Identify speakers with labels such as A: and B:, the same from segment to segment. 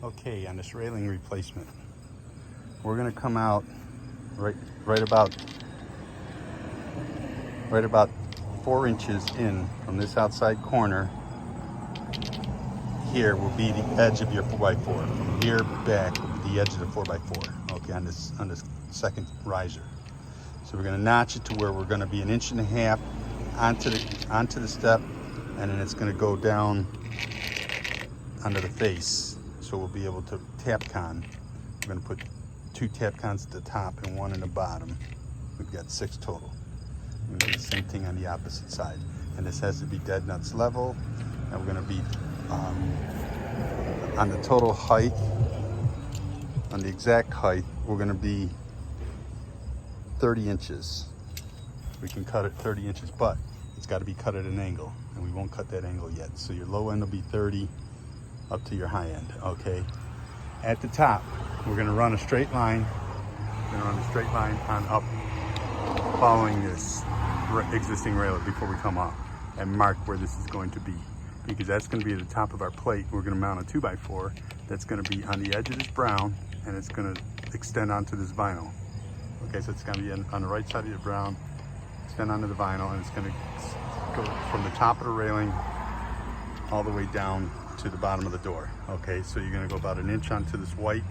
A: Okay, on this railing replacement, we're gonna come out right about 4 inches in from this outside corner. Here will be the edge of your 4x4. From here back will be the edge of the 4x4. Okay, on this second riser. So we're gonna notch it to where we're gonna be 1.5 inches onto the step, and then it's gonna go down onto the face. So we'll be able to Tapcon. We're gonna put 2 Tapcons at the top and 1 in the bottom. We've got 6 total. We're gonna do the same thing on the opposite side. And this has to be dead nuts level. And we're gonna be on the total height, on the exact height, we're gonna be 30 inches. We can cut it 30 inches, but it's gotta be cut at an angle, and we won't cut that angle yet. So your low end will be 30 up to your high end, okay? At the top, we're gonna run a straight line. We're gonna run a straight line on up, following this existing railer before we come off, and mark where this is going to be, because that's going to be at the top of our plate. We're going to mount a 2x4 that's going to be on the edge of this brown, and it's going to extend onto this vinyl. Okay, so it's going to be on the right side of the brown, extend onto the vinyl, and it's going to go from the top of the railing all the way down to the bottom of the door. Okay, so you're going to go about 1 inch onto this white,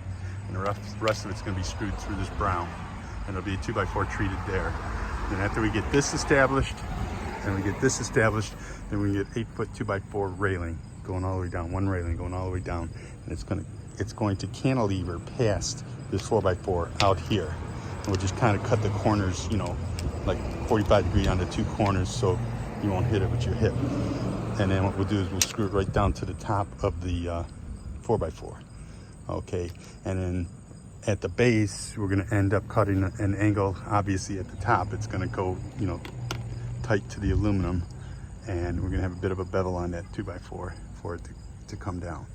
A: and the rest of it's going to be screwed through this brown, and there'll be a 2x4 treated there. And after we get this established, then we get 8-foot 2x4 railing going all the way down, one railing going all the way down, and it's going to cantilever past this 4x4 out here. And we'll just kind of cut the corners, you know, like 45 degree on the 2 corners, so you won't hit it with your hip. And then what we'll do is we'll screw it right down to the top of the 4x4. Okay, and then at the base, we're going to end up cutting an angle. Obviously at the top, it's going to go, you know, tight to the aluminum, and we're going to have a bit of a bevel on that 2x4 for it to come down.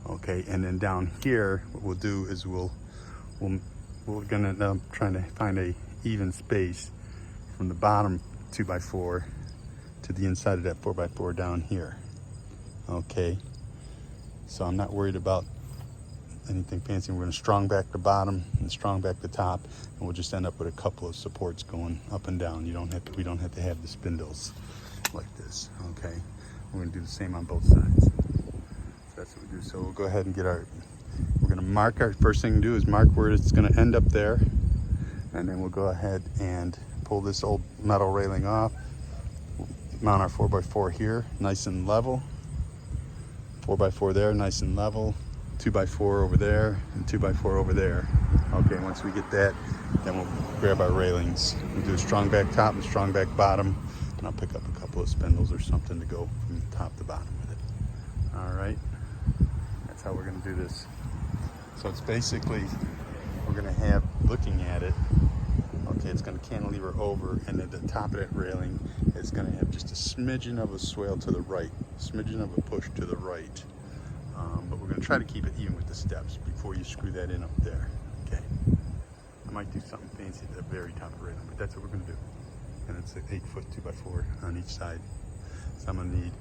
A: Okay, and then down here, what we'll do is we're going to end up trying to find a even space from the bottom 2x4 to the inside of that 4x4 down here. Okay, so I'm not worried about anything fancy. We're going to strong back the bottom and strong back the top, and we'll just end up with a couple of supports going up and down. We don't have to have the spindles like this. Okay, we're going to do the same on both sides. So that's what we do. So we'll go ahead and we're going to mark first thing to do is mark where it's going to end up there, and then we'll go ahead and pull this old metal railing off, mount our 4x4 here nice and level, 4x4 there nice and level, 2x4 over there, and 2x4 over there. Okay, once we get that, then we'll grab our railings. We'll do a strong back top and strong back bottom, and I'll pick up a couple of spindles or something to go from top to bottom with it. All right, that's how we're gonna do this. So it's basically, we're gonna have, looking at it, okay, it's gonna cantilever over, and at the top of that railing, it's gonna have just a smidgen of a swale to the right, smidgen of a push to the right. But we're going to try to keep it even with the steps before you screw that in up there. Okay, I might do something fancy at the very top of the railing, but that's what we're going to do. And it's an 8-foot 2x4 on each side. So I'm going to need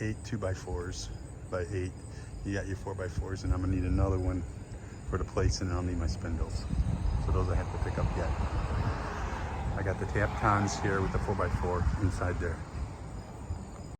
A: 8 2x4s by 8. You got your 4x4s, and I'm going to need another one for the plates, and I'll need my spindles. So those I have to pick up yet. I got the Tapcons here with the 4x4 inside there.